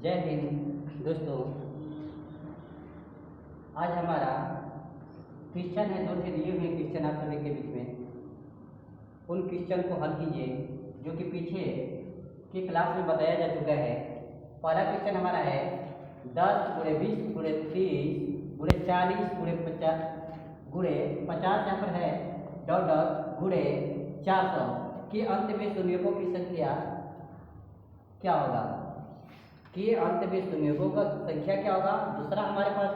जय हिंद दोस्तों। आज हमारा क्वेश्चन है, 2 से दिए हुए क्वेश्चन आप सभी के बीच में। उन क्वेश्चन को हल कीजिए जो कि पीछे की क्लास में बताया जा चुका है। पहला क्वेश्चन हमारा है 10 × 20 × 30 × 40 × 50 यहाँ पर है डॉट डॉट गुणे 400 के अंत में शून्यों की संख्या क्या होगा। कि अंत में शून्यों का संख्या क्या होगा। दूसरा हमारे पास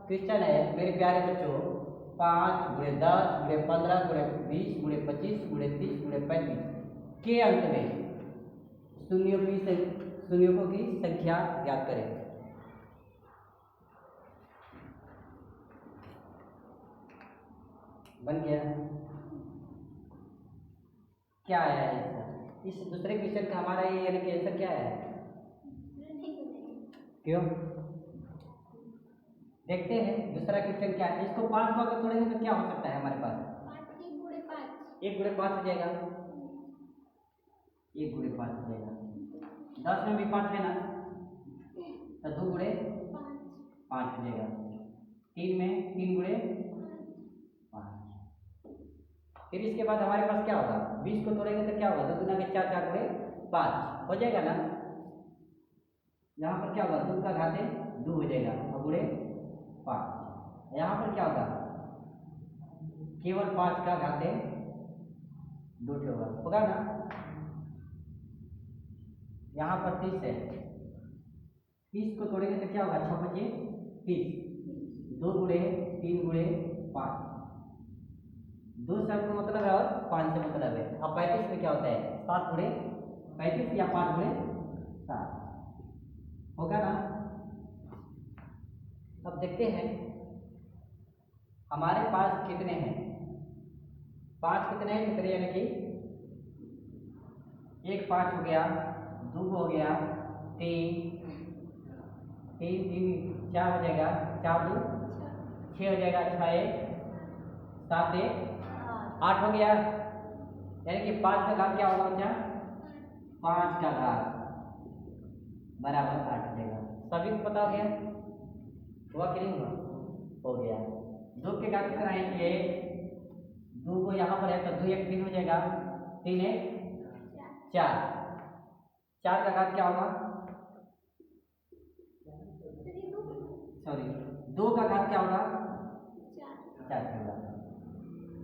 क्वेश्चन है मेरे प्यारे बच्चों 5 × 10 × 15 × 20 × 25 × 30 × 35 के अंत में शून्यों की संख्या ज्ञात करें। बन गया। क्या आया है इसका? इस दूसरे क्वेश्चन का हमारा ये यानी कि आंसर क्या है? क्यों? देखते हैं दूसरा क्वेश्चन क्या है। इसको 5 को अगर तोड़ेंगे तो क्या हो सकता है हमारे पास? 1 × 5 हो जाएगा। 1 × 5 हो जाएगा। 10 में भी 5 है ना, तो 2 × 5 हो जाएगा। 3 में 3 × 5। फिर इसके बाद हमारे पास क्या होगा? 20 को तोड़ेंगे तो क्या होगा? 2 × 4 4 × 5 हो जाएगा ना। यहाँ पर क्या होगा? 2 का घाते 2 हो जाएगा और गुणे 5। यहाँ पर क्या होगा? केवल 5 का घाते 2 होगा ना। यहाँ पर 30 है। 30 को तोड़ेंगे तो क्या होगा? 6 × 5 = 30। 2 × 3 × 5। 2 से हमको मतलब है और 5 से मतलब है। अब 35 में क्या होता है? 7 × 35 या 5 × 7 होगा ना। अब देखते हैं हमारे पास कितने हैं। 5 कितने हैं? कितने यानी कि 1 5 हो गया, 2 हो गया, 3 4 हो जाएगा, 4 2 6 हो जाएगा, 6 1 7 1 8 हो गया। यानी कि 5 का घात क्या होगा बच्चा? 5 का घात बराबर 8 हो जाएगा। सभी को पता हो गया? हुआ कि नहीं हुआ? हो गया। 2 के घात कितना है? ये 2 को यहाँ पर है तो 2 1 3 हो जाएगा, 3 1 4। 4 का घात क्या होगा? सॉरी 2 का घात क्या होगा? 4 होगा।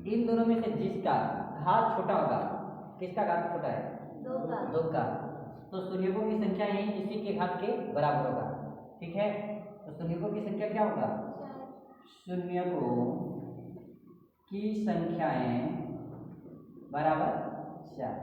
इन दोनों में से जिसका घात छोटा होगा, किसका घात छोटा है? 2 का। तो शून्यों की संख्या ही इसी के घात के बराबर होगा। ठीक है, तो शून्यों की संख्या क्या होगा? शून्यों की संख्याएं बराबर 4।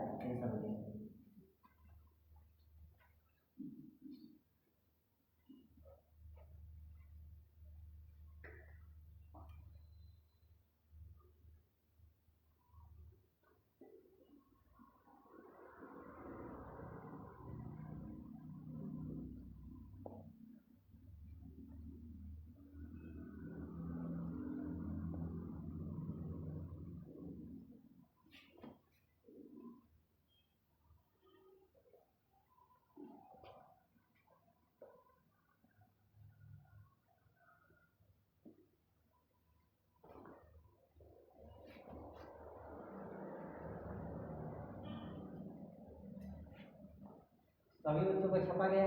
सभी बच्चों को छपा गया,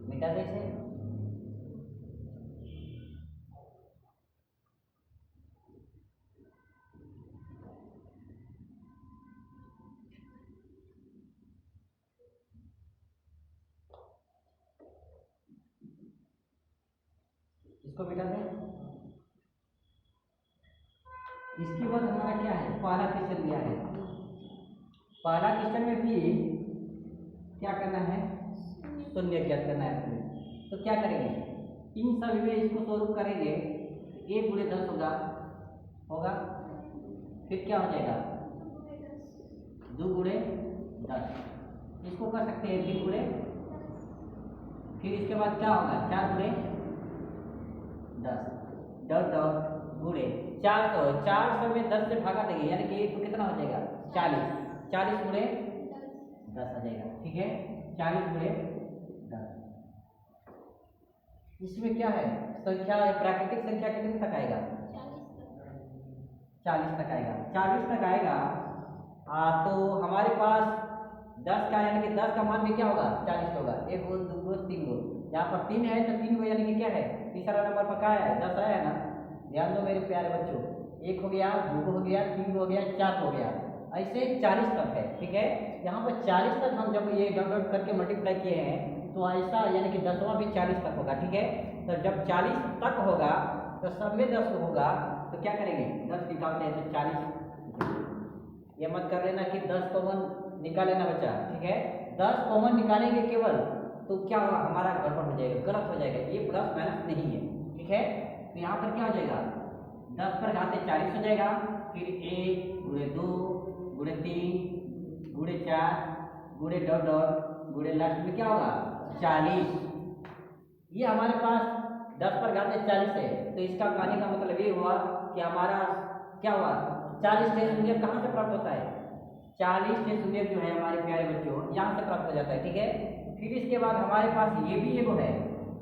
मिटा दे इसे। इसको मिटा दे। इसके बाद हमारा क्या है? पहला क्वेश्चन दिया है। पहला क्वेश्चन में भी क्या करना है? शून्य ज्ञात करना है। तो क्या करेंगे? इन सभी में इसको स्वरूप करेंगे। 1 × 10 होगा। फिर क्या हो जाएगा? 2 × 10। इसको कर सकते हैं 3 × फिर इसके बाद क्या होगा? 4 × 10 डॉट डॉट गुणे 400 में 10 से भागा देंगे, यानी कि तो कितना हो जाएगा? 40 × 10 आ जाएगा। ठीक है, 40 × 10 इसमें क्या है, संख्या प्राकृतिक संख्या कितने तक आएगा, 40 तक आएगा, 40 तक आएगा। तो हमारे पास 10 का यानी कि 10 का मान भी क्या होगा, 40 होगा। 1 गो 2 गो 3 गो, यहाँ पर 3 है तो 3 गो यानी कि क्या है, तीसरा नंबर पर क्या है, 10 आया है ना। ध्यान दो मेरे प्यारे बच्चों, 1 हो गया, 2 हो गया, 3 हो गया, 4 हो गया, ऐसे 40 तक है। ठीक है, यहाँ पर 40 तक हम जब ये डॉट डॉट करके मल्टीप्लाई किए हैं तो ऐसा यानी कि 10वां भी 40 तक होगा। ठीक है, तो जब 40 तक होगा तो सब में 10 होगा, तो क्या करेंगे, 10 निकालते हैं तो 40। ये मत कर लेना कि 10 कॉमन निकाल लेना बच्चा। ठीक है, 10 कॉमन निकालेंगे केवल तो क्या होगा, हमारा गड़बड़ हो जाएगा, गलत हो जाएगा, ये प्लस माइनस नहीं है। ठीक है, तो यहाँ पर क्या हो जाएगा, 10 पर घाते 40 हो जाएगा, फिर 1 गुणे 2 गुणे 3 गुणे 4 गुणे डॉट डॉट गुणे लास्ट में क्या होगा 40। ये हमारे पास 10 पर घाते 40 है, तो इसका कहने का मतलब ये हुआ कि हमारा क्या हुआ, 40 से शून्य कहाँ से प्राप्त होता है, 40 से शून्य जो है हमारे प्यारे बच्चों यहाँ से प्राप्त हो जाता है। ठीक है, फिर इसके बाद हमारे पास ये भी एगो है,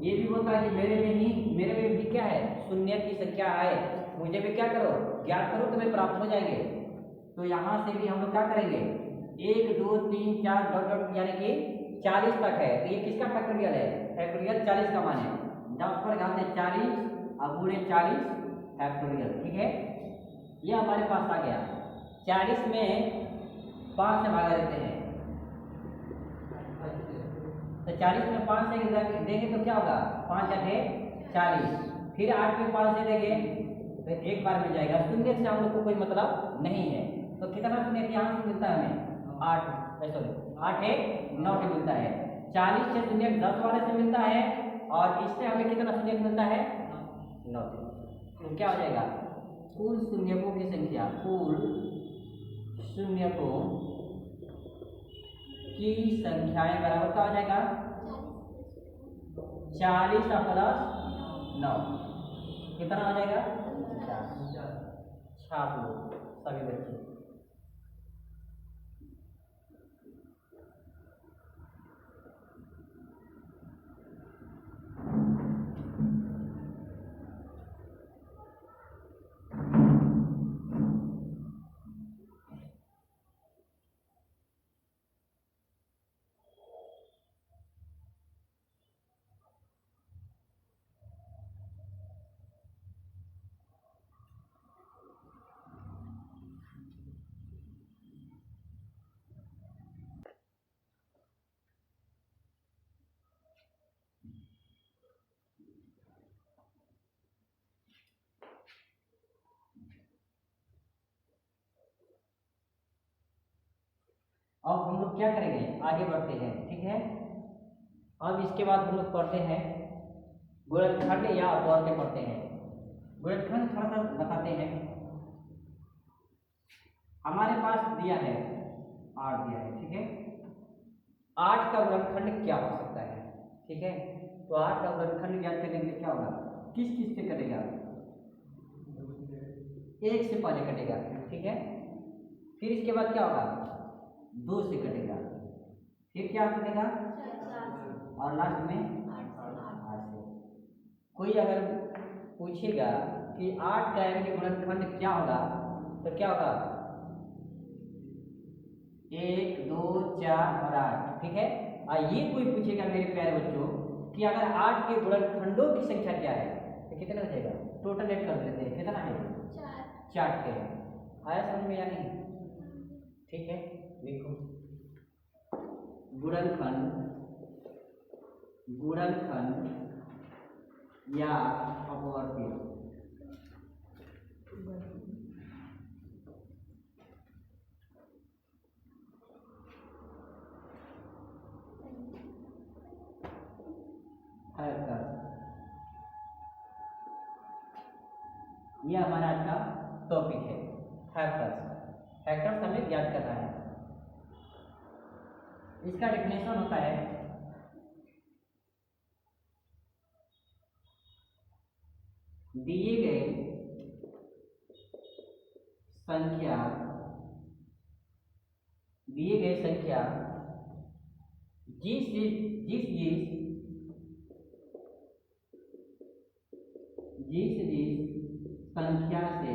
ये भी बोलता है कि मेरे में भी क्या है, शून्य की संख्या है, मुझे भी क्या करो, ज्ञात करो, तुम्हें प्राप्त हो जाएंगे। तो यहाँ से भी हम लोग क्या करेंगे, 1 2 3 4 डॉट डॉट यानी कि 40 तक है, तो ये किसका फैक्टोरियल है, फैक्टोरियल 40 का मान है, 10 पर घात 40 और गुणे 40 फैक्टोरियल। ठीक है, ये हमारे पास आ गया। 40 में 5 से भागा देते हैं, तो 40 में 5 से देंगे तो क्या होगा, 5 अठे 40, फिर 8 में 5 से देंगे तो एक बार मिल जाएगा। शून्य से हम लोग को कोई मतलब नहीं है, तो कितना शून्य यहाँ से मिलता है हमें, 8 सॉरी 8 1 9 मिलता है। 40 से शून्य 10 वाले से मिलता है, और इससे हमें कितना शून्य मिलता है, 9। तो क्या हो जाएगा, कुल शून्यकों की संख्या, कुल शून्यकों की संख्याएं बराबर क्या हो जाएगा, 40 प्लस 9 कितना हो जाएगा, 50। छाप लो सभी बच्चे। अब हम लोग क्या करेंगे, आगे बढ़ते हैं। ठीक है, अब इसके बाद हम लोग पढ़ते हैं गुणनखंड या अपवर्त्य पढ़ते हैं। गुणनखंड थोड़ा सा बताते हैं। हमारे पास दिया है 8 दिया है। ठीक है, 8 का गुणनखंड क्या हो सकता है। ठीक है, तो 8 का गुणनखंड ज्ञात करने के लिए क्या होगा, किस किस से कटेगा, 1 से पहले कटेगा। ठीक है, फिर इसके बाद क्या होगा, 2 से कटेगा, फिर क्या कटेगा, और लास्ट में 8 से। कोई अगर पूछेगा कि 8 का यानी कि गुणनखंड क्या होगा, तो क्या होगा, 1 2 4 और 8। ठीक है, ये कोई पूछेगा मेरे प्यारे बच्चों कि अगर 8 के गुणनखंडों की संख्या क्या है, तो कितना हो जाएगा, टोटल एड कर लेते हैं, कितना है, 4 के। आया समझ में या नहीं। ठीक है, देखो गुणनखंड या अपवर्त्य, ये हमारा आज का टॉपिक है। फैक्टर्स हमें ज्ञात करना है। इसका डेफिनेशन होता है, दिए गए संख्या जिस जिस जिस संख्या से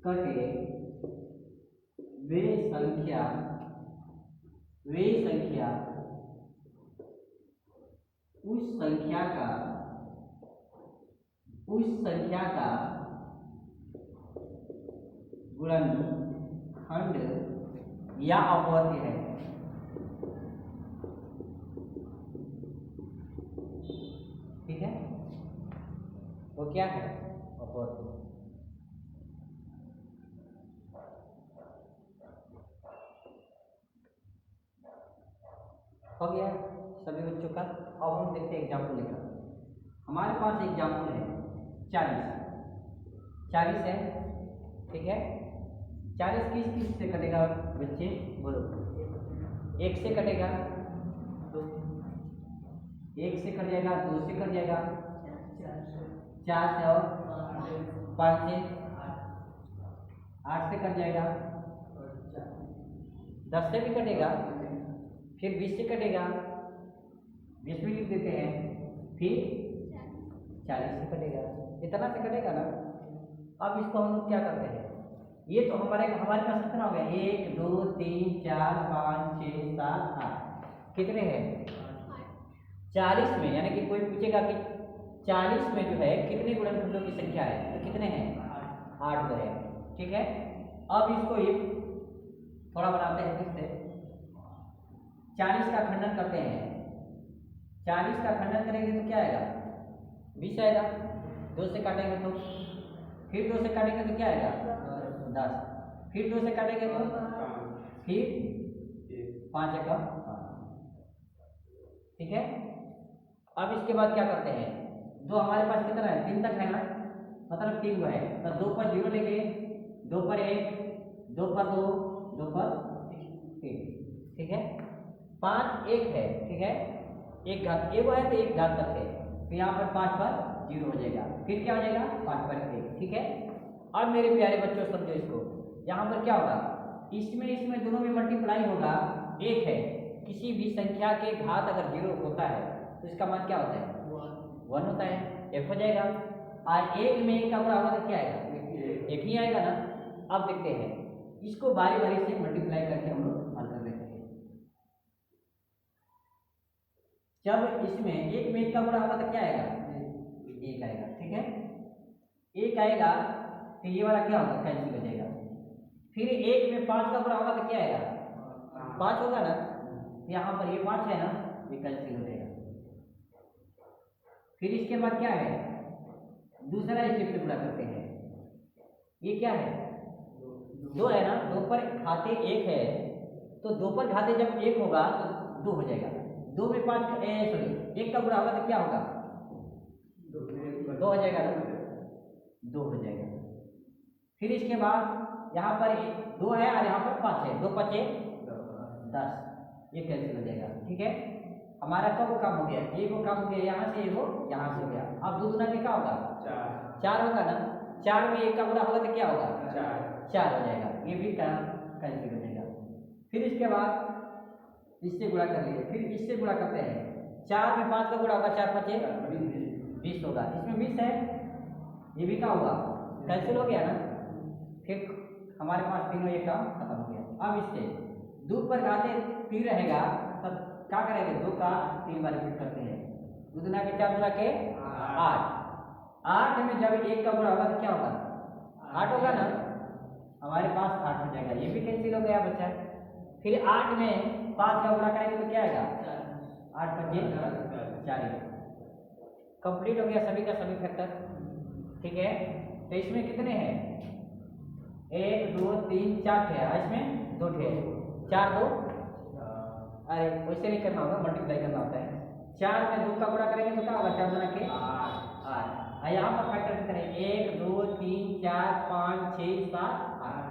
कटे वे संख्या उस संख्या का गुणनखंड या अपवर्ग है। ठीक है, वो क्या है? अपवर्ग। हो गया सभी बच्चों का। अब हम देखते हैं एग्जाम्पल लेकर। हमारे पास एग्जाम्पल है 40 है। ठीक है, 40 किस से कटेगा बच्चे? बोलो। 1 से कटेगा, 1 से कट जाएगा, 2 से कट जाएगा, 4 से और 5 से, 8 से कट जाएगा, 10 से भी कटेगा, फिर 20 से कटेगा, 20 भी लिख देते हैं, फिर 40 से कटेगा। इतना से कटेगा ना। अब इसको हम लोग क्या करते हैं? ये तो हमारे पास कितना हो गया? 1 2 3 4 5 6 7 8। कितने हैं? 40 में, यानी कि कोई पूछेगा कि 40 में जो है कितने गुणनखंडों की संख्या है, तो कितने हैं? 8 हो रहे हैं। ठीक है, अब इसको ये थोड़ा बनाते हैं फिर से। 40 का खंडन करते हैं। 40 का खंडन करेंगे तो क्या आएगा? 20 आएगा। 2 से काटेंगे तो, फिर 2 से काटेंगे तो क्या आएगा? 10। फिर 2 से काटेंगे तो, फिर 5 का। ठीक है, अब इसके बाद क्या करते हैं? 2 हमारे पास कितना है? 3 तक है ना, मतलब 3 है। तो 2 पर 0 लेंगे, 2 पर 1, 2 पर 2, 2 पर 3। ठीक है, 5 1 है। ठीक है, एक घात एगो है तो एक घात तक है, तो यहाँ पर 5 पर 0 हो जाएगा, फिर क्या हो जाएगा? 5 पर 1। ठीक है, अब मेरे प्यारे बच्चों समझो इसको। यहाँ पर क्या होगा? इसमें दोनों में मल्टीप्लाई होगा। 1 है, किसी भी संख्या के घात अगर 0 होता है तो इसका मान क्या होता है? 1 होता है। 1 हो जाएगा। और 1 में 1 का गुणा होगा तो क्या आएगा? 1 ही आएगा ना। अब देखते हैं इसको बारी बारी से मल्टीप्लाई करके हम लोग हल कर लेते हैं। जब इसमें 1 में 1 का गुणा होगा तो क्या आएगा? 1 आएगा। ठीक है, 1 आएगा तो ये वाला क्या होगा? कैंसिल हो जाएगा। फिर 1 में 5 का गुणा होगा तो क्या आएगा? 5 होगा ना। यहाँ पर ये 5 है ना, ये कैंसिल हो जाएगा। फिर इसके बाद क्या है? दूसरा स्टेप से गुणा करते हैं। ये क्या है? 2 है ना। 2 पर घाते 1 है, तो 2 पर घाते जब 1 होगा तो 2 हो जाएगा। 2 में 5 सॉरी 1 का गुणा होगा तो क्या होगा? 2 हो जाएगा ना, 2 हो जाएगा। फिर इसके बाद यहाँ पर 2 है और यहाँ पर 5 है, 2 5 10, ये कैंसिल हो जाएगा। ठीक है, हमारा कब काम हो गया? एक वो काम हो गया, यहाँ से वो यहाँ से हो गया। अब 2 गुना के क्या होगा? 4 होगा ना। 4 में 1 का गुणा होगा तो क्या होगा? 4 हो जाएगा। ये भी काम कैंसिल हो जाएगा। फिर इसके बाद इससे गुणा कर लिए, फिर इससे गुणा करते हैं। 4 में 5 का गुणा होगा, 4 5 20 होगा। इसमें 20 है, ये भी क्या होगा? कैंसिल हो गया ना। फिर हमारे पास तीनों ये काम खत्म हो गया। अब इससे 2 पर घाते 3 रहेगा, तब क्या करेंगे? 2 का 3 बार रिपीट करते हैं। 2 दुना के 4 दुना के 8। 8 में जब 1 का गुणा होगा तो क्या होगा? 8 होगा ना। हमारे पास 8 हो जाएगा, ये भी कैंसिल हो गया बच्चा। फिर 8 में 5 का गुणा करेंगे तो क्या आएगा? 8 5 40। कंप्लीट हो गया सभी का सभी फैक्टर। ठीक है, तो इसमें कितने हैं? 1 2 3 4 थे, इसमें 2 थे। 4 2, अरे वैसे नहीं करना होगा, मल्टीप्लाई करना होता है। 4 में 2 का गुणा करेंगे तो क्या होगा? 4 गुना के 8। यहाँ पर फैक्टर करें 1 2 3 4 5 6 7 8।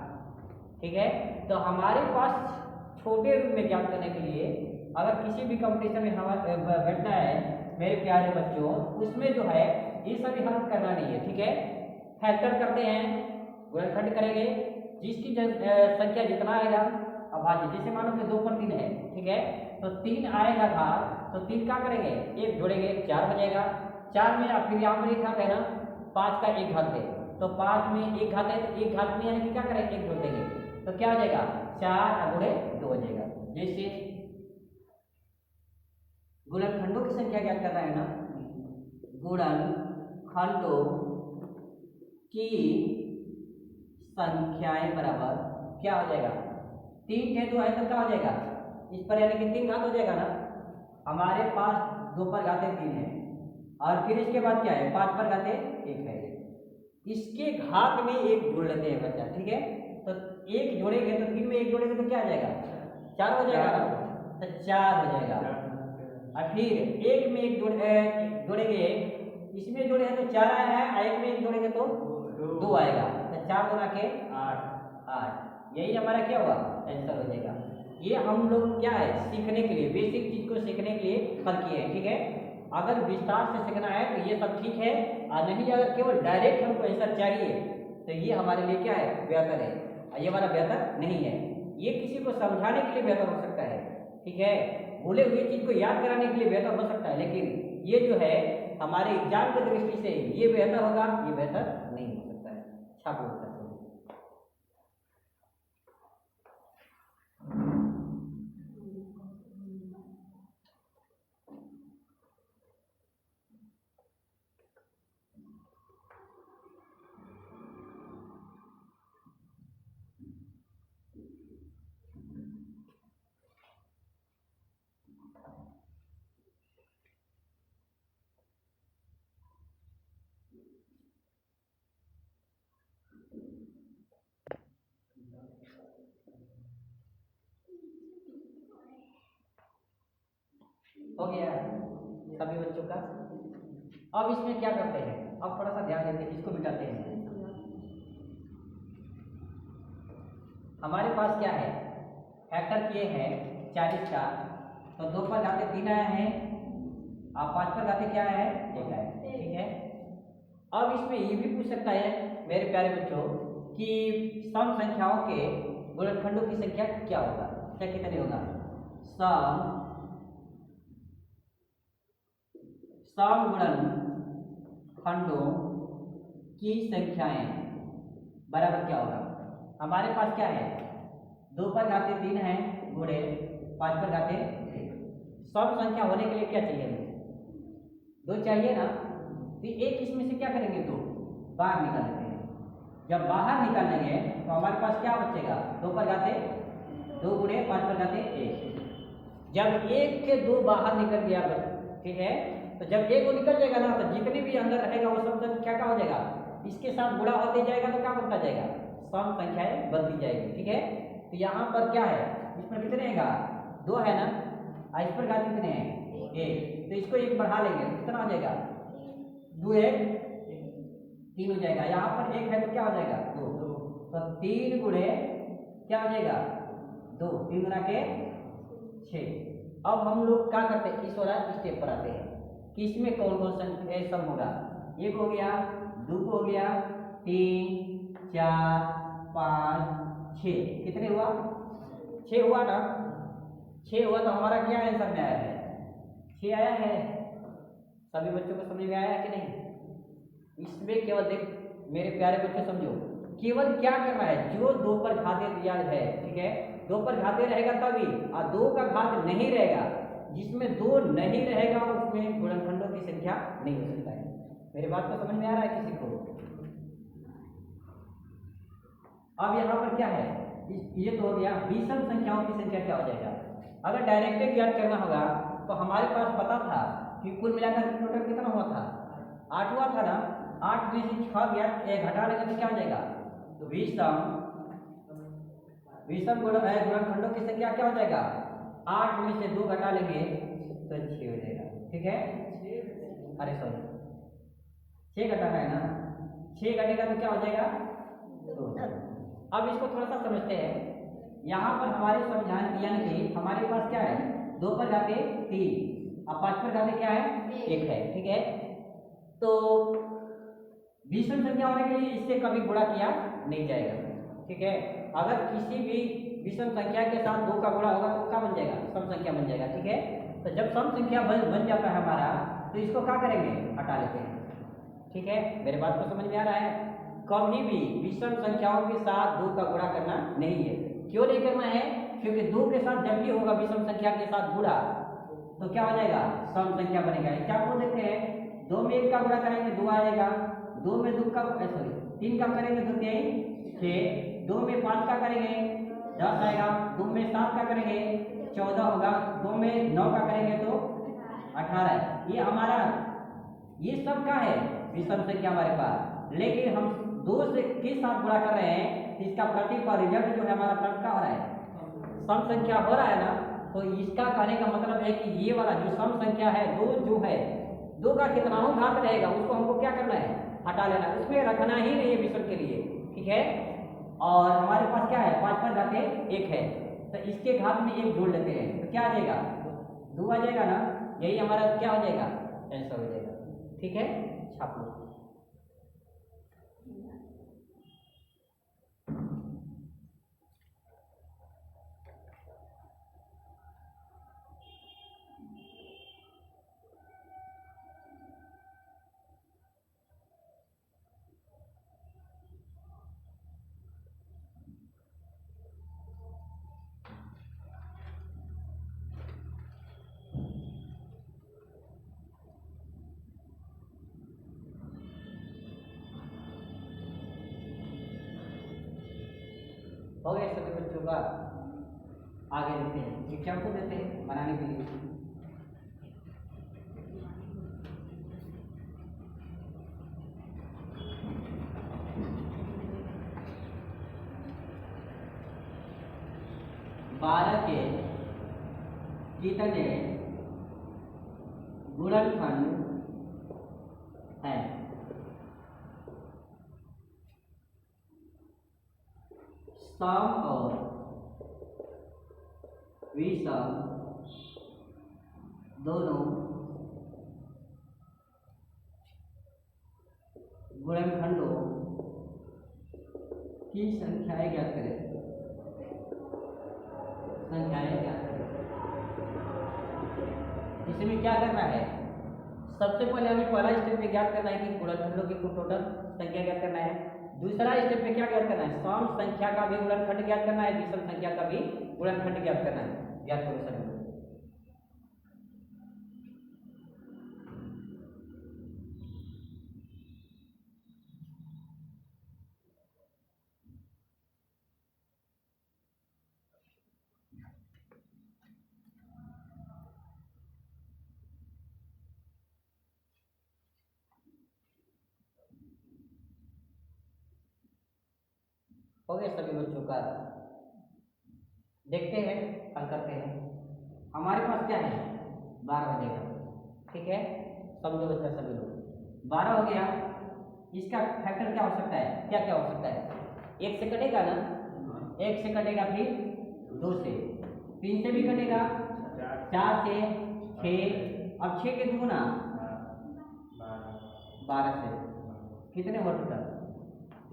ठीक है, तो हमारे पास छोटे रूप में ज्ञात करने के लिए अगर किसी भी कंपटीशन में हमारे बैठना है मेरे प्यारे बच्चों, उसमें जो है ये सभी हल करना नहीं है। ठीक है, फैक्टर करते हैं, गुणनखंड करेंगे, जिसकी संख्या जितना आएगा अभाज्य। जैसे मानो कि 2 पर 3 है, ठीक है, तो 3 आएगा था तो 3 क्या करेंगे? 1 जोड़ेंगे 4 हो जाएगा। 4 में फिर यहाँ पर एक घात है ना, 5 का एक घात है, तो 5 में एक घात है तो एक घात में यानी कि क्या करें, एक जोड़ देंगे, तो क्या हो जाएगा 4 गुणे 2 हो जाएगा। जैसे गुणनखंडों की संख्या ज्ञात करना है ना, गुणनखंडों की संख्याएं बराबर क्या हो जाएगा, 3 थे 2 है तो क्या हो जाएगा, इस पर यानी कि 3 घात हो जाएगा ना, हमारे पास 2 पर घाते 3 है और फिर इसके बाद क्या है 5 पर घाते 1 है, इसके घात में एक जोड़ लेते हैं बच्चा, ठीक है। तो एक जोड़ेंगे तो 3 में एक जोड़ेंगे तो क्या आ जाएगा 4 हो जाएगा ना, तो 4 हो जाएगा। और फिर एक में एक जोड़ेंगे, इसमें जोड़े हैं तो 4 आया है और एक में एक जोड़ेंगे तो 2 आएगा, तो 4 गुना के 8, यही हमारा क्या हुआ आंसर हो जाएगा। ये हम लोग क्या है सीखने के लिए, बेसिक चीज को सीखने के लिए हल किए हैं, ठीक है। अगर विस्तार से सीखना है तो ये सब ठीक है, और नहीं अगर केवल डायरेक्ट हमको आंसर चाहिए तो ये हमारे लिए क्या है बेहतर है, और ये वाला बेहतर नहीं है। ये किसी को समझाने के लिए बेहतर हो सकता है, ठीक है, भूले हुए चीज को याद कराने के लिए बेहतर हो सकता है, लेकिन ये जो है हमारे एग्जाम की दृष्टि से ये बेहतर होगा, ये बेहतर नहीं हो सकता है। अच्छा बोल सकते हैं। हो गया सभी बच्चों का। अब इसमें क्या करते हैं, अब थोड़ा सा ध्यान देते हैं, इसको मिटाते हैं। हमारे पास क्या है फैक्टर किए हैं 40 का, तो 2 पर घाते 3 आया है और 5 पर घाते क्या आया है 1 आया है, ठीक है। अब इसमें ये भी पूछ सकता है मेरे प्यारे बच्चों कि सम संख्याओं के गुणनखंडों की संख्या क्या होगा, क्या कितने होगा, सम गुणनखंडों की संख्याएं बराबर क्या होगा। हमारे पास क्या है 2 पर घाते 3 है गुणे 5 पर घाते 1। सम संख्या होने के लिए क्या चाहिए हमें 2 चाहिए ना, तो एक इसमें से क्या करेंगे 2 बाहर निकाल लेते हैं। जब बाहर निकालेंगे तो हमारे पास क्या बचेगा 2 पर घाते 2 गुणे 5 पर घाते 1। जब 1 के 2 बाहर निकल गया, ठीक है, तो जब 1 वो निकल जाएगा ना तो जितने भी अंदर रहेगा वो सब संख्या क्या हो जाएगा, इसके साथ गुणा होते जाएगा तो क्या बनता जाएगा, सम संख्याएं बनती जाएगी, ठीक है। तो यहाँ पर क्या है, इसमें कितने हैं 2 है ना, और इस पर घात कितने हैं 1, तो इसको 1 बढ़ा लेंगे तो कितना हो जाएगा 2 1 3 हो जाएगा। यहाँ पर 1 है तो क्या हो जाएगा 2, तो 3 गुणे क्या हो जाएगा 2, 3 गुना के 6। अब हम लोग क्या करते हैं इस वाला स्टेप पर आते हैं कि इसमें कौन कौन सा सम होगा। 1 हो गया, 2 हो गया, 3 4 5 6, कितने हुआ 6 हुआ ना, 6 हुआ तो हमारा क्या आंसर में आया है 6 आया है। सभी बच्चों को समझ में आया कि नहीं। इसमें केवल देख मेरे प्यारे बच्चों समझो, केवल क्या करना है जो 2 पर घाते दिया है, ठीक है, 2 पर घाते रहेगा तभी, और 2 का घात नहीं रहेगा, जिसमें 2 नहीं रहेगा उसमें गुणनखंडों की संख्या नहीं हो सकता है। मेरी बात को समझ में आ रहा है किसी को। अब यहाँ पर क्या है, ये तो हो गया विषम संख्याओं की संख्या क्या हो जाएगा। अगर डायरेक्ट ज्ञात करना होगा तो हमारे पास पता था कि कुल मिलाकर टोटल कितना हुआ था 8 हुआ था ना, 8 में से 6 गया, 1 घटा लेंगे तो क्या हो जाएगा, तो विषम गुणनखंडों की संख्या क्या हो जाएगा, 8 में से 2 घटा लेंगे तो 6 हो जाएगा, ठीक है। अरे सॉरी 6 घटाना है ना, 6 घटेगा तो क्या हो जाएगा 2। अब इसको थोड़ा सा समझते हैं। यहाँ पर हमारे समझाने यानी कि हमारे पास क्या है 2 पर घाते 3 और 5 पर घाते क्या है 1 है, ठीक है। तो विषम संख्या होने के लिए इससे कभी गुणा किया नहीं जाएगा, ठीक है। अगर किसी भी विषम संख्या के साथ 2 का गुणा होगा तो क्या बन जाएगा सम संख्या बन जाएगा, ठीक है। तो जब सम संख्या बन जाता है हमारा तो इसको क्या करेंगे, हटा लेते हैं। ठीक है, मेरे बात को समझ में आ रहा है। कभी भी विषम संख्याओं के साथ 2 का गुणा करना नहीं है। क्यों नहीं करना है? क्योंकि 2 के साथ जब भी होगा विषम संख्या के साथ गुणा तो क्या हो जाएगा, सम संख्या बनेगा। एग्जाम्पल देखते हैं, 2 में 1 का गुणा करेंगे 2 आ जाएगा, 2 में 2 का सॉरी 3 का करेंगे तो 3 6, 2 में 5 का करेंगे 10 आएगा, 2 में 7 का करेंगे 14 होगा, 2 में 9 का करेंगे तो 18। ये हमारा ये सब का है विषम संख्या हमारे पास, लेकिन हम 2 से के साथ गुणा कर रहे हैं, इसका प्रतिफल रिजल्ट जो है हमारा प्राप्त क्या हो रहा है, सम संख्या हो रहा है ना। तो इसका कहने का मतलब है कि ये वाला जो सम संख्या है 2 जो है 2 का कितना घात रहेगा उसको हमको क्या करना है, हटा लेना, उसमें रखना ही नहीं है विषम के लिए। ठीक है, और हमारे पास क्या है 5 पर घाते 1 है, तो इसके घात में 1 जोड़ लेते हैं तो क्या आ जाएगा 2 आ जाएगा ना। यही हमारा क्या हो जाएगा, आंसर हो जाएगा। ठीक है, छाप लो। हो गए सभी बच्चों का, आगे देखते हैं, शिक्षक को देते हैं बनाने के लिए। बारह के कितने गुणनखंड हैं? सम और विषम दोनों गुणनखंडों की संख्याएं ज्ञात करें। संख्याएं ज्ञात करें। इसमें क्या करना है, सबसे पहले हमें पहला स्टेप में ज्ञात करना है कि गुणनखंडों की कुल टोटल संख्या ज्ञात करना है। दूसरा स्टेप में क्या ज्ञात करना है, सम संख्या का भी गुणनखंड ज्ञात करना है, विषम संख्या का भी गुणनखंड ज्ञात करना है। ज्ञात करो सभी। हो गए सभी बच्चों का, देखते हैं, हल करते हैं। हमारे पास क्या है 12 हो जाएगा। ठीक है, समझो बच्चा सभी लोग, 12 हो गया। इसका फैक्टर क्या हो सकता है, क्या क्या हो सकता है, 1 से कटेगा ना, 1 से कटेगा, फिर 2 से, 3 से भी कटेगा, 4 से, 6, अब 6 के दुगुना 12 से, कितने हुआ टोटल,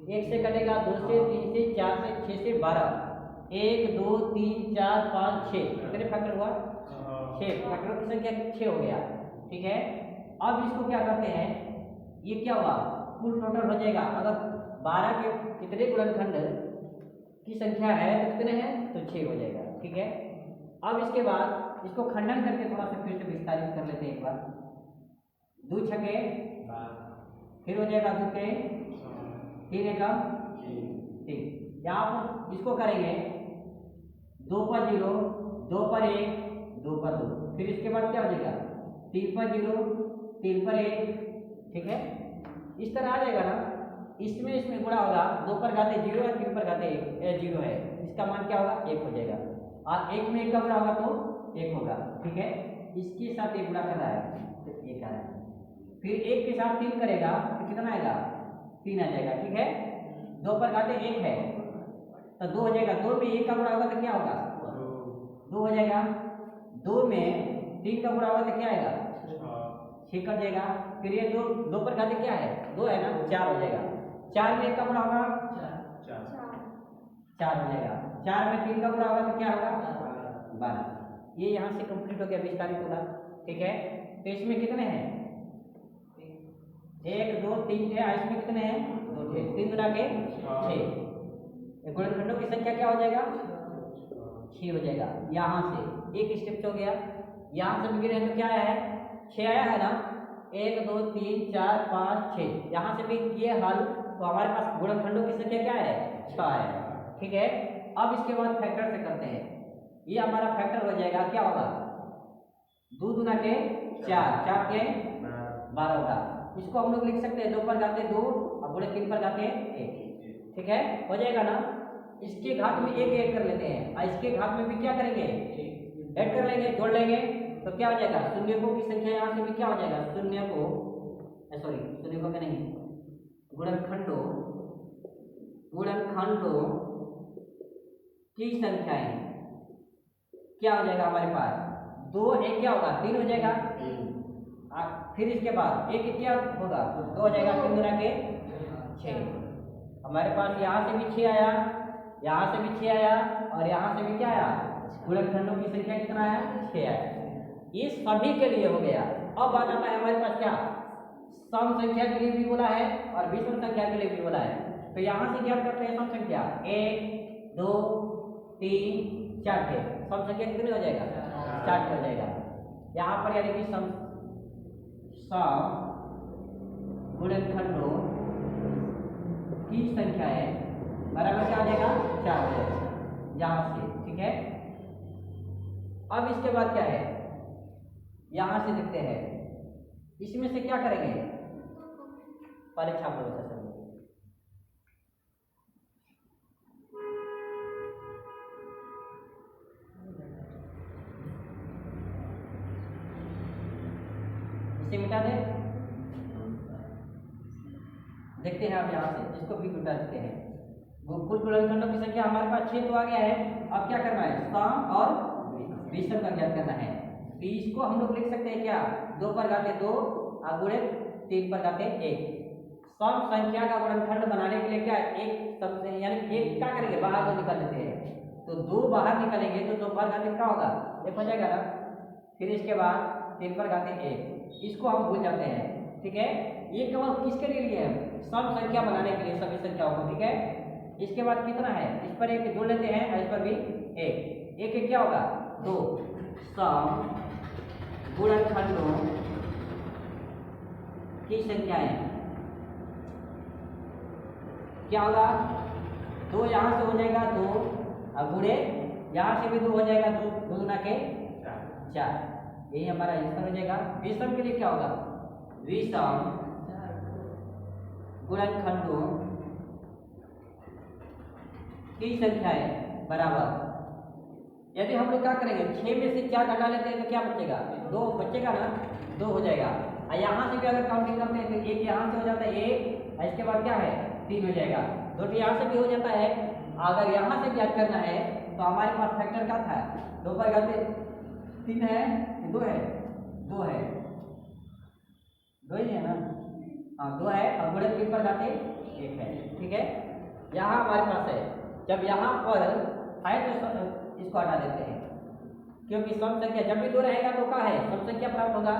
1 से कटेगा, 2 से, 3 से, 4 से, 6 से 12, 1 2 3 4 5 6, कितने फैक्टर हुआ 6, फैक्टरों की संख्या 6 हो गया। ठीक है, अब इसको क्या करते हैं, ये क्या हुआ कुल टोटल हो जाएगा। अगर 12 के कितने गुणनखंड की संख्या है तो कितने हैं, तो 6 हो जाएगा। ठीक है, अब इसके बाद इसको खंडन करके थोड़ा सा फिर से विस्तारित कर लेते हैं एक बार। 2 छके, फिर हो जाएगा 2 के 3 एकम 3। यहाँ पर इसको करेंगे 2 पर 0, 2 पर 1, 2 पर 2, फिर इसके बाद क्या हो जाएगा 3 पर 0, 3 पर 1। ठीक है, इस तरह आ जाएगा ना। इसमें गुणा होगा, 2 पर घाते 0 है, 3 पर घाते 0 है, इसका मान क्या होगा 1 हो जाएगा, और 1 में 1 का गुणा होगा तो 1 होगा। ठीक है, इसके साथ 1 गुणा कर रहा है तो 1 आ रहा है, फिर 1 के साथ 3 करेगा तो कितना आएगा 3 आ जाएगा। ठीक है, 2 पर घाते 1 है तो 2 हो जाएगा, 2 में 1 का गुणा होगा तो क्या होगा 2 हो जाएगा, 2 में 3 का गुणा होगा तो क्या आएगा 6 कर जाएगा, फिर ये 2 पर घाते क्या है 2 है ना, 4 हो जाएगा, 4 में 1 का गुणा होगा 4 हो जाएगा, 4 में 3 का गुणा होगा तो क्या होगा 12। ये यहाँ से कंप्लीट हो गया विस्तारित होगा, ठीक है। तो इसमें कितने हैं, 1 2 3 थे, इसमें कितने हैं, 2 थे, 3 गुना के 6। गुणनखंडों की संख्या क्या हो जाएगा, 6 हो जाएगा। यहाँ से एक स्टेप हो गया, यहाँ से भी गिरे तो क्या आया है, 6 आया है ना, 1 2 3 4 5 6, यहाँ से भी किए हल तो हमारे पास गुणनखंडों की संख्या क्या है, 6 है, ठीक है। अब इसके बाद फैक्टर से करते हैं, ये हमारा फैक्टर हो जाएगा, क्या होगा, 2 गुना के 4, 4 के 12 होगा। इसको हम लोग लिख सकते हैं 2 पर घाते 2 और गुणे 3 पर घाते 1, ठीक है, हो जाएगा ना। इसके घात में एक ऐड कर लेते हैं और इसके घात में भी क्या करेंगे, ऐड कर लेंगे, जोड़ लेंगे, तो क्या हो जाएगा, शून्यकों की संख्या यहाँ से भी क्या हो जाएगा, शून्यकों का नहीं, गुणनखंडों की संख्याएं क्या हो जाएगा हमारे पास, 2 1 क्या होगा, 3 हो जाएगा। फिर इसके बाद एक क्या होगा, 2 हो जाएगा, 3 गुना के 6। हमारे पास यहाँ से भी 6 आया, यहाँ से भी 6 आया और यहाँ से भी क्या आया, गुणनखंडों की संख्या कितना आया, 6 आया। ये सभी के लिए हो गया। अब आ जाता है हमारे पास क्या, सम संख्या के लिए भी बोला है और विषम संख्या के लिए भी बोला है। तो यहाँ से क्या करते हैं, सम संख्या 1 2 3 4 थे, सम संख्या कितने हो जाएगा, 4 हो जाएगा। यहाँ पर यानी कि सम गुणनखंडों की संख्याएं बराबर क्या हो जाएगा, 4 हो जाएगा यहाँ से, ठीक है। अब इसके बाद क्या है, यहां से देखते हैं, इसमें से क्या करेंगे, पहले छाप लो सर, इसे मिटा दे, देखते हैं आप यहाँ से इसको भी मिटा देते हैं। वो कुल गुणनखंडों की संख्या हमारे पास 6 तो आ गया है। अब क्या करना है, सम और विषम का ज्ञात करना है। तो इसको हम लोग लिख सकते हैं क्या, 2 पर घाते 2 और गुणे 3 पर घाते 1। सम संख्या का गुणनखंड बनाने के लिए क्या, एक सबसे यानी एक क्या करेंगे, बाहर को निकाल देते हैं, तो 2 बाहर निकालेंगे तो 2 पर घाते क्या होगा, 1 हो जाएगा ना। फिर इसके बाद 3 पर घाते 1, इसको हम भूल जाते हैं, ठीक है। ये केवल किसके लिए है, सम संख्या बनाने के लिए, सभी संख्याओं को, ठीक है। इसके बाद कितना है, इस पर 1 जोड़ लेते हैं और इस पर भी 1, 1 1 क्या होगा, 2। सम गुणनखंडों की संख्याएं क्या होगा, 2 यहाँ से हो जाएगा 2 और गुणे यहाँ से भी 2 हो जाएगा, 2 2 गुना के 4, यही हमारा आंसर हो जाएगा। विषम के लिए क्या होगा, विषम गुणनखंडों की संख्याएं बराबर, यदि हम लोग क्या करेंगे, 6 में से 4 घटा लेते हैं तो क्या बचेगा, 2 बचेगा ना, 2 हो जाएगा। और यहाँ से भी अगर काउंटिंग करते हैं तो 1 यहाँ से हो जाता है 1 और इसके बाद क्या है 3 हो जाएगा, 2 यहाँ से भी हो जाता है। अगर यहाँ से ज्ञात करना है तो हमारे पास फैक्टर क्या था, 2 पर घाते 3 है, 2 है, 2 है, 2 ही है ना, हाँ 2 है और गुणे 3 पर घाते 1 है, ठीक है। यहाँ हमारे पास है, जब यहाँ पर है तो इसको हटा देते हैं, क्योंकि सम संख्या जब भी 2 रहेगा तो क्या है, सम संख्या प्राप्त होगा,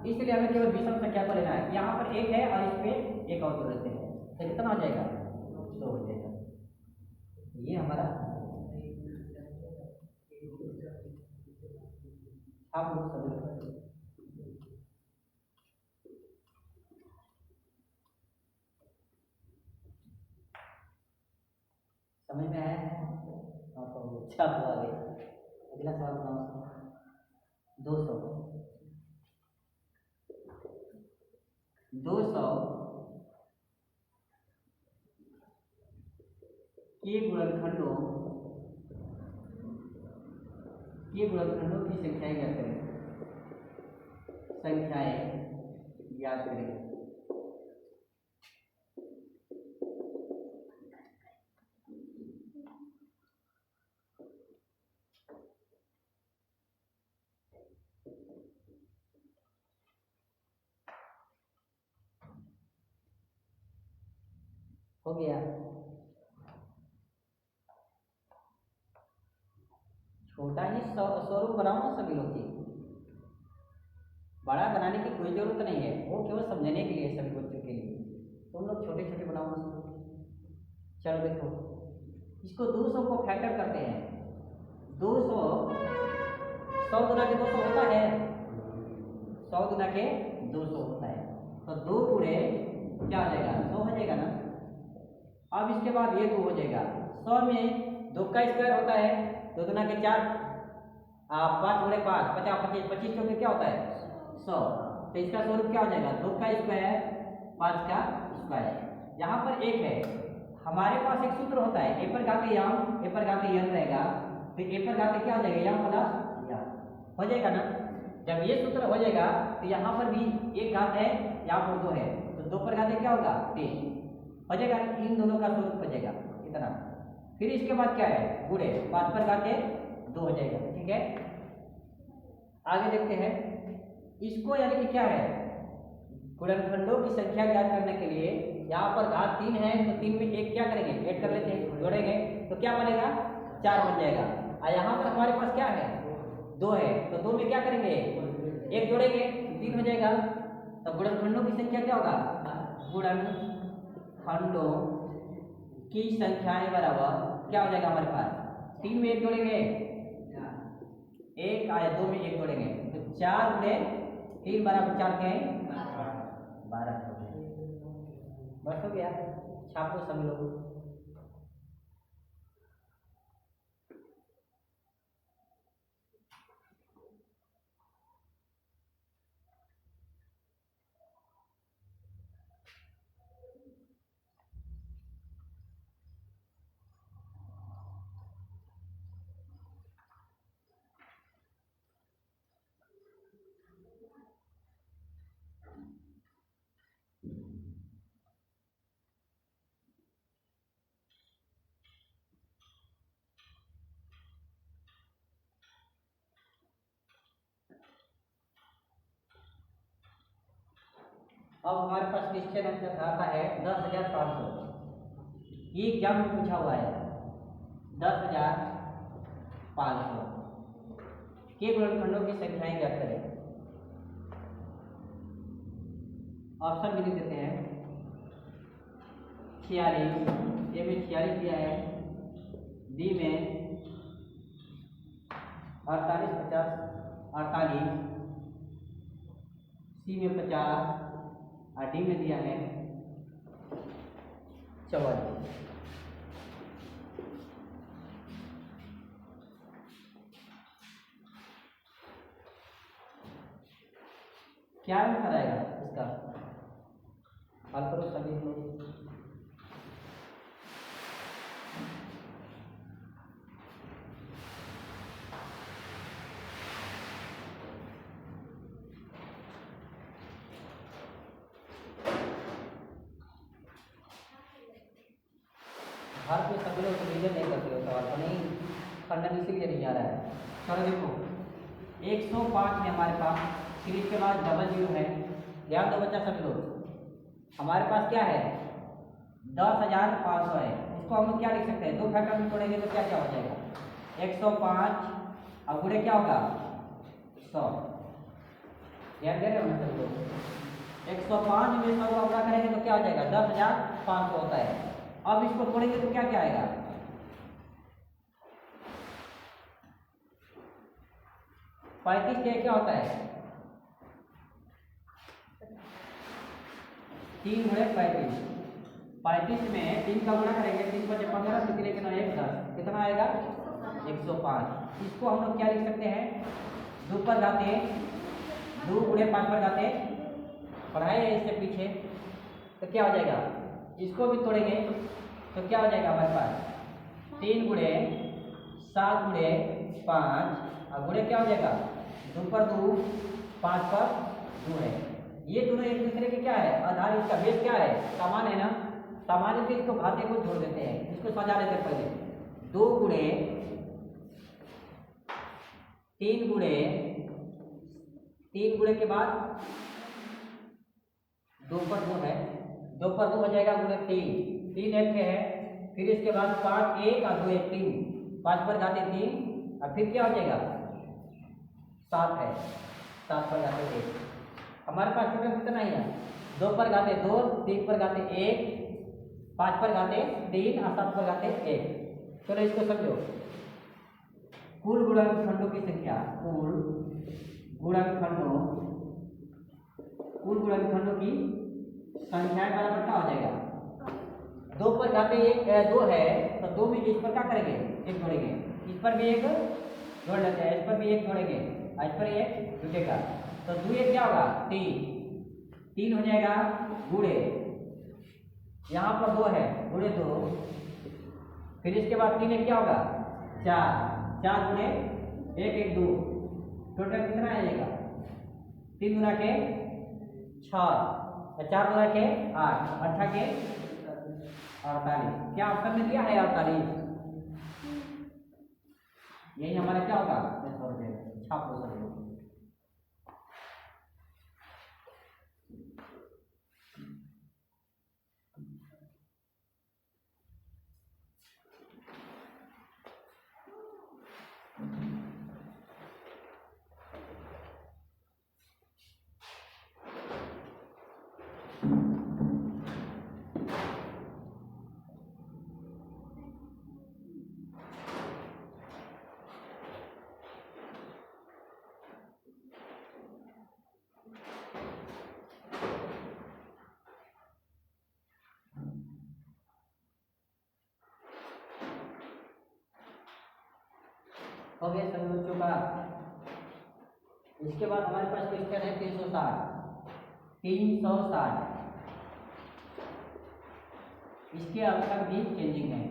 इसलिए हमें केवल विषम संख्या को लेना है। यहाँ पर 1 है और इस पे 1 और जोड़ देते हैं, तो कितना हो जाएगा, 2 हो जाएगा। ये हमारा आप लोग समझ में आया, अच्छा तो आ गया। अगला सवाल बनाओ, 200 के गुणनखंडों की संख्याएं ज्ञात करें, हो गया, छोटा ही स्वरूप बनाओ ना सभी लोग की, बड़ा बनाने की कोई जरूरत नहीं है, वो केवल समझने के लिए सभी बच्चों के लिए। तुम लोग छोटे छोटे बनाओ ना। चलो देखो, इसको 200 को फैक्टर करते हैं। 200 100 गुना के 200 होता है, 100 गुना के 200 होता है, तो 2 गुणे क्या हो जाएगा 100 हो जाएगा ना। अब इसके बाद ये 2 हो जाएगा, 100 में 2 का स्क्वायर होता है, 2 गुना के 4, 5 गुणे 5 50 25 25 चौके क्या होता है 100, तो इसका स्वरूप क्या हो जाएगा 2 का स्क्वायर 5 का स्क्वायर। यहाँ पर एक है, हमारे पास एक सूत्र होता है, ए पर घाते यम ए पर घाते यन रहेगा, फिर ए पर घाते क्या हो जाएगा यम प्लस यम हो जाएगा ना। जब ये सूत्र हो जाएगा तो यहाँ पर भी एक घात है, यहाँ पर 2 है, तो 2 पर घाते क्या होगा 3 हो जाएगा, इन दोनों का स्वरूप हो जाएगा इतना। फिर इसके बाद क्या है गुणे 5 पर घाते 2 हो जाएगा। ठीक है, आगे देखते हैं इसको, यानी कि क्या है गुणनखंडों की संख्या ज्ञात करने के लिए यहाँ पर घात 3 है, तो 3 में एक क्या करेंगे ऐड कर लेते हैं, जोड़ेंगे तो क्या बनेगा 4 बन जाएगा। और यहाँ पर हमारे पास क्या है 2 है, तो 2 में क्या करेंगे एक जोड़ेंगे 3 हो जाएगा। तो गुणनखंडों की संख्या क्या होगा, गुणनखंडों की संख्याएं बराबर क्या हो जाएगा हमारे पास 3 में एक जोड़ेंगे 1 आया, 2 में एक जोड़ेंगे तो 4 गुणे 3 बराबर 4 के 12 हो गया। बस हो गया, छाप लो सभी लोग। अब हमारे पास क्वेश्चन आंसर आता है 10,500। ये क्या में पूछा हुआ है 10,500 के गुणनखंडों की संख्याएं ज्ञात करें। ऑप्शन भी लिख देते हैं 46, ए में 46 दिया है, बी में 48 50 48, सी में 50 और डी में दिया है 44। क्या आंसर आएगा इसका, हल करो सभी लोग। हर कोई सभी लोग रिवीजन नहीं करते हो सवाल को, नहीं खंडन इसीलिए नहीं आ रहा है। चलो देखो 105 में हमारे पास, फिर इसके बाद 00 है, ध्यान दो बच्चा सभी लोग। हमारे पास क्या है 10,500 है, इसको हम लोग क्या लिख सकते हैं 2 फैक्टर में तोड़ेंगे तो क्या क्या हो जाएगा 105 और गुणे क्या होगा 100। ध्यान दे रहे हो ना सभी लोग, 105 में 100 का गुणा करेंगे तो क्या हो जाएगा 10,500 होता है। अब इसको तोड़ेंगे तो क्या क्या आएगा 35 के क्या होता है 3 गुणे 35, 35 में 3 का गुणा करेंगे 3 5 15 से 3 9 1 10, कितना आएगा 105। इसको हम लोग क्या लिख सकते हैं 2 पर घाते 2 गुणे 5 पर घाते, पढ़ाए है इससे पीछे, तो क्या हो जाएगा इसको भी तोड़ेंगे तो क्या हो जाएगा हमारे पास 3 गुणे 7 गुणे 5 और गुणे क्या हो जाएगा 2 पर 2 5 पर 2 है। ये दोनों एक दूसरे के क्या है आधार, इसका बेस क्या है समान है ना, सामान्य से इसको घाते को जोड़ देते हैं, इसको सजा लेते हैं पहले 2 गुणे 3 गुणे 3 गुणे के बाद 2 पर 2 है, 2 पर 2 हो जाएगा गुणे 3 3 एक है, फिर इसके बाद 5 1 और 2 1 3, 5 पर घाते 3 और फिर क्या हो जाएगा 7 है, 7 पर घाते 1। हमारे पास टोटल कितना ही है 2 पर घाते 2, 3 पर घाते 1, 5 पर घाते 3 और 7 पर घाते 1। चलो इसको समझो। कुल गुणनखंडों की संख्या, कुल गुणनखंडों की संख्या बराबर क्या हो जाएगा 2 पर घाते 2 है तो 2 में इस पर क्या करेंगे 1 जोड़ेंगे, इस पर भी 1 जोड़ लेते हैं, इस पर भी 1 जोड़ेंगे, इस पर 1 जुटेगा तो 2 1 क्या होगा 3 हो जाएगा गुणे, यहाँ पर 2 है गुणे 2, फिर इसके बाद 3 1 क्या होगा 4 गुणे 1 1 2, टोटल कितना आ जाएगा 3 गुना के 6, 4 गुना के 8, 8 के 48। क्या ऑप्शन में दिया है 48? यही हमारा क्या होगा छाप हो सकते। हो गया सभी बच्चों का। इसके बाद हमारे पास क्वेश्चन है 360। इसके आंसर भी चेंजिंग है।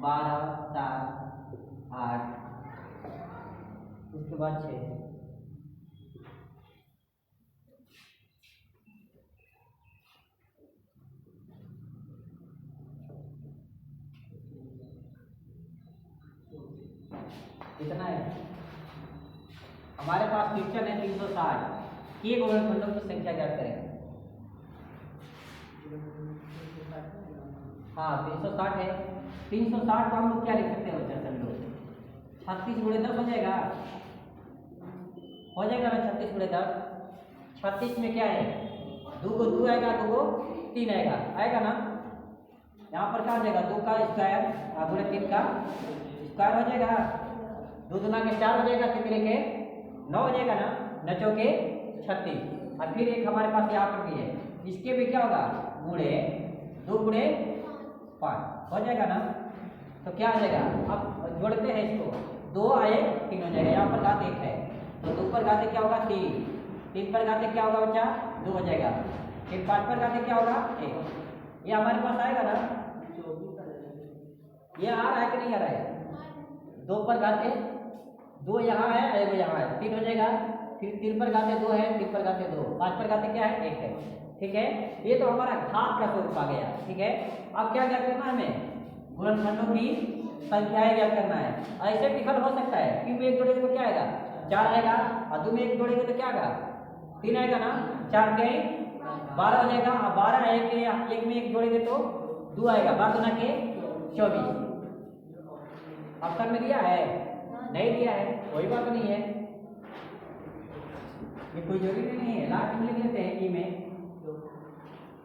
बारह 7 8, उसके बाद 6। कितना है हमारे पास क्वेश्चन है 360 के गुणनखंडों की संख्या ज्ञात करें। हाँ 360 है। 360 को हम लोग क्या लिख सकते हैं बच्चा सभी लोग 36 गुणे 10 हो जाएगा ना 36 गुणे 10। 36 में क्या है 2 को 2 आएगा, 2 को 3 आएगा ना। यहाँ पर क्या हो जाएगा 2 का स्क्वायर गुणे 3 का स्क्वायर हो जाएगा, 2 दूना के 4 हो जाएगा, 3 के 9 हो जाएगा ना, 9 चौके 36। और फिर एक हमारे पास यहाँ पर भी है, इसके भी क्या होगा गुणे 2 गुणे 5 हो जाएगा ना। तो क्या आ जाएगा अब जोड़ते हैं इसको, 2 आए 3 हो जाएगा। यहाँ पर घात 1 है तो 2 पर घाते क्या होगा 3, 3 पर घाते क्या होगा बच्चा 2 हो जाएगा, फिर 5 पर घाते क्या होगा 1। ये हमारे पास आएगा ना, ये आ रहा है कि नहीं आ रहा है। 2 पर घाते 2 यहाँ है, 1 यहाँ है, 3 हो जाएगा। फिर 3 पर घाते 2 है, 3 पर घाते 2, 5 पर घाते क्या है 1 है। ठीक है, ये तो हमारा घात का स्वरूप आ गया। ठीक है, अब क्या ज्ञात करना है हमें गुणनखंडों की संख्याएं ज्ञात करना है। ऐसे विकल्प हो सकता है कि में 1 जोड़ेंगे तो क्या आएगा 4 आएगा, और 2 में 1 जोड़ेंगे तो क्या आएगा 3 आएगा ना, 4 के 12 हो जाएगा, और 12 1 में 1 जोड़ेंगे तो 2 आएगा, 12 गुना के 24। ऑप्शन में दिया है नहीं दिया है, कोई बात नहीं है, ये कोई जरूरी नहीं है। लास्ट में लिख लेते हैं ई में,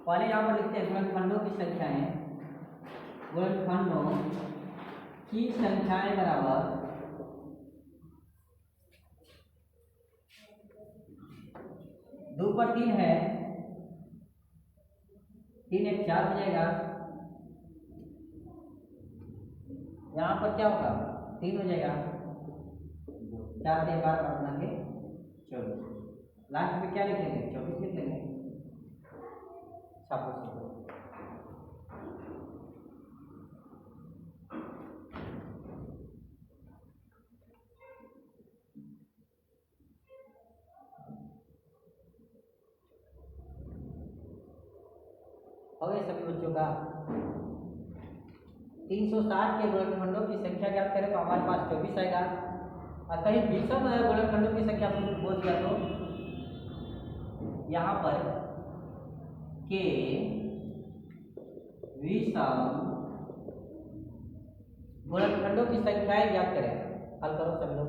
पहले यहाँ पर लिखते हैं गुणनखंडों की संख्याएं, गुणनखंडों की संख्याएं बराबर 2 पर 3 है, 3 1 4 हो जाएगा। यहाँ पर क्या होगा 3 हो जाएगा, 4 से 12 बना के 24। लास्ट में क्या लिखेंगे 24 लिख लेंगे। छापो हो गए सभी बच्चों का। 360 के गुणनखंडों की संख्या ज्ञात करें तो हमारे पास 24 आएगा, और कहीं विषम गुणनखंडों की संख्या बोल दिया तो यहाँ पर के विषम गुणनखंडों की संख्याएं ज्ञात करें। हल करो सब लोग।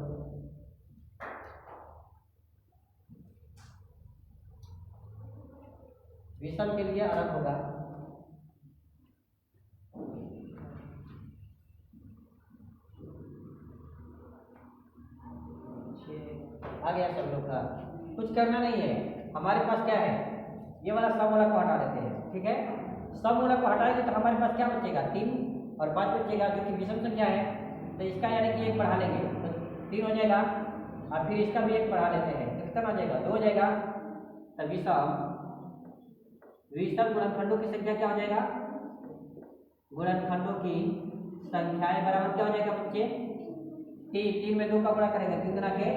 विषम के लिए अलग होगा। आ गया सब लोग का। कुछ करना नहीं है, हमारे पास क्या है, ये वाला सममूलक को हटा देते हैं। ठीक है, सममूलक को हटाएंगे तो हमारे पास क्या बचेगा, 3 और 5 बचेगा, जो कि विषम संख्या है। तो इसका यानी कि 1 बढ़ा लेंगे तो 3 हो जाएगा, और फिर इसका भी 1 बढ़ा लेते हैं तो कितना आ जाएगा, 2 हो जाएगा। तो विषम गुणनखंडों की संख्या क्या हो जाएगा, गुणनखंडों की संख्याएं बराबर क्या हो जाएगा बच्चे, 3 में 2 का गुणा करेंगे, 3 गुना के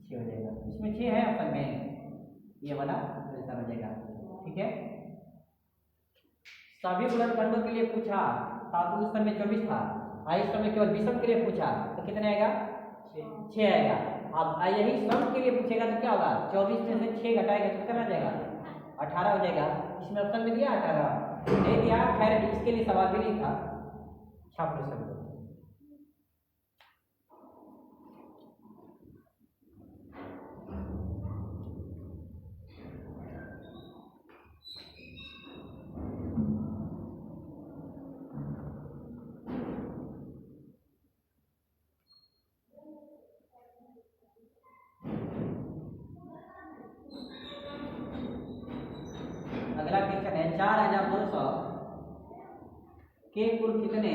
6 हो जाएगा। इसमें 6 है अपन में, ये वाला आंसर हो जाएगा। ठीक है, सभी गुणनखंडों के लिए पूछा था तो उस समय 24 था, इस समय केवल विषम के लिए पूछा तो कितने आएगा, 6 आएगा। अब यही सम के लिए पूछेगा तो क्या होगा, 24 में से 6 घटाएगा तो कितना आ जाएगा, 18 हो जाएगा। इसमें ऑप्शन में दिया 18 दे दिया, खैर इसके लिए सवाल भी नहीं था, छाप लो सब। अगला क्वेश्चन है 4200 के कुल कितने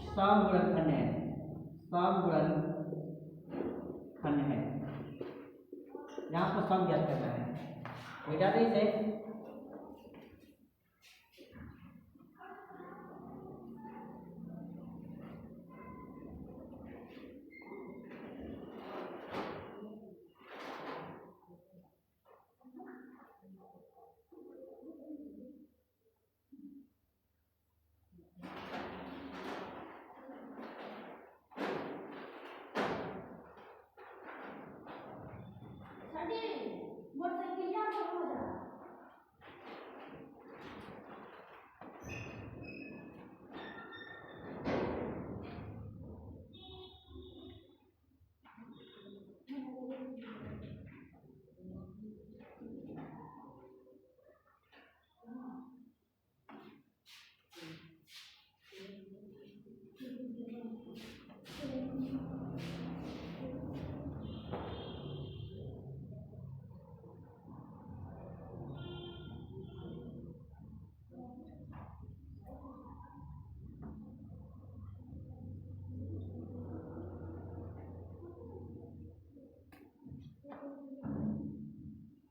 समगुणनखंड है, समगुणनखंड है। यहाँ पर सम ज्ञात करना है, मिटा दे इसे।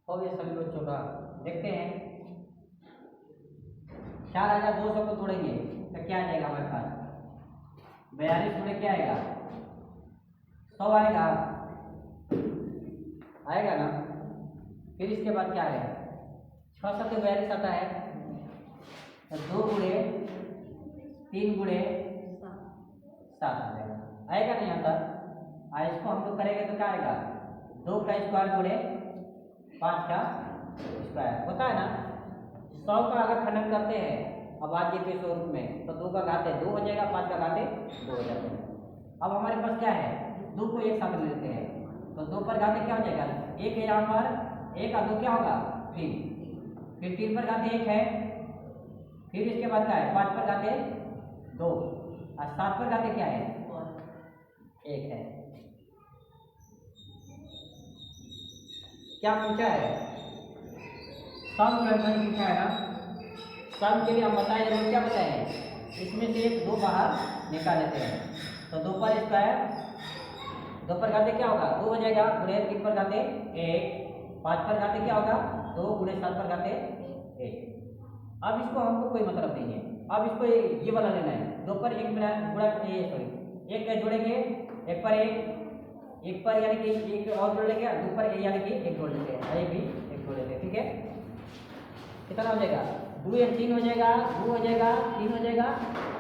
हो गया सभी बच्चों का। देखते हैं 4200 को तोड़ेंगे तो क्या आ जाएगा हमारे पास, 42 में क्या आएगा, 100 आएगा, आएगा ना। फिर इसके बाद क्या है, 6 7 42 आता है, तो 2 गुणे 3 गुणे 7 आ जाएगा, आएगा नहीं आता। इसको हम लोग करेंगे तो क्या आएगा, 2 का स्क्वायर गुणे 5 का स्क्वायर होता है ना। 100 का अगर खंडन करते हैं अभाज्य के स्वरूप में तो 2 का घाते 2 हो जाएगा, 5 का घाते 2 हो जाते हैं। अब हमारे पास क्या है, 2 को एक साथ ले लेते हैं तो 2 पर घाते क्या हो जाएगा, 1 है यहाँ पर, 1 का 2 क्या होगा 3, फिर 3 पर घाते 1 है, फिर इसके बाद क्या है, 5 पर घाते 2 और 7 पर घाते क्या है 1 है। क्या पूछा है, समगुणनखंड पूछा है ना। सम के लिए हम बताए जरूर, क्या बताए, इसमें से एक 2 बाहर निकाल लेते हैं तो 2 पर स्क्वायर, 2 पर घाते क्या होगा 2 हो जाएगा, गुणे 3 पर घाते 1, 5 पर घाते क्या होगा 2 गुणे 7 पर घाते 1। अब इसको हमको कोई मतलब नहीं है, अब इसको ये वाला लेना है, 2 पर 1 गुणा सॉरी 1 जोड़ेंगे, 1 पर 1 पर यानी कि 1 और जोड़ लेंगे, 2 पर यानी कि 1 जोड़ लेंगे, एक भी 1 जोड़ लेंगे। ठीक है, कितना हो जाएगा, 2 1 3 हो जाएगा, 2 हो जाएगा, 3 हो जाएगा,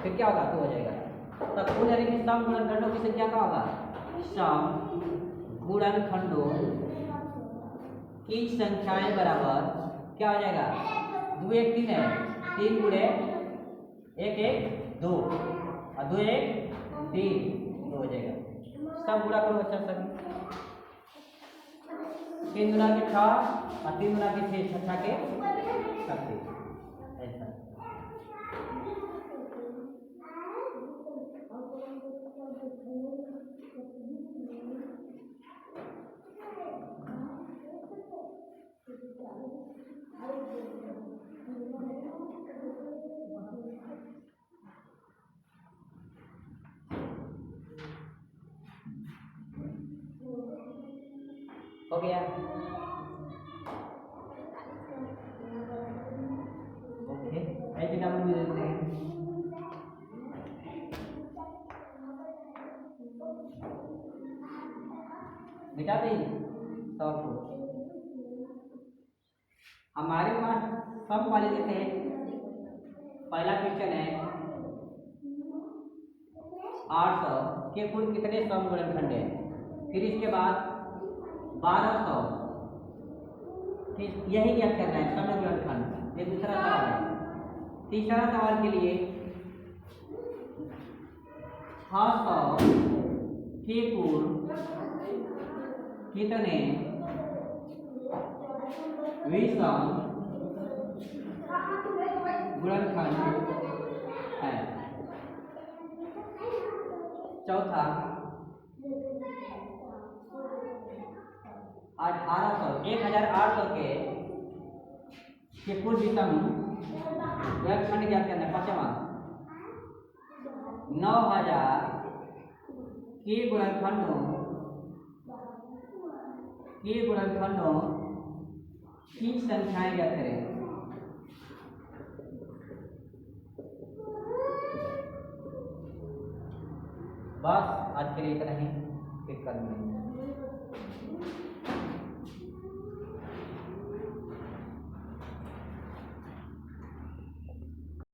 फिर क्या होगा 2 हो जाएगा। तब कुल यानी कि सम गुणनखंडों की संख्या क्या होगा, सम गुणनखंडों की संख्याएं बराबर क्या हो जाएगा, 2 1 3 है, 3 गुणे 1 1 2 और 2 1 3 2 हो जाएगा। सब गुणा करो बच्चा सब, 3 गुना के 6 और 3 गुना के 6 6 के 36 ऐसा। हो गया, ओके ऐसे नंबर भी देते हैं। बेटा भाई सॉल्व हो, हमारे पास सम वाले देते हैं। पहला क्वेश्चन है 800 के कुल कितने सम गुणनखंड है, फिर इसके बाद 1200, फिर यही ज्ञात करना है सम गुणनखंड। ये दूसरा सवाल है। तीसरा सवाल के लिए 600 के कुल कितने विषम गुणनखंड है। चौथा 1800 के कुल विषम गुणनखंड ज्ञात करना है। पांचवा 9000 के गुणनखंडों की संख्याएं ज्ञात करें। बस आज के लिए इतना ही, फिर कल मिलेंगे।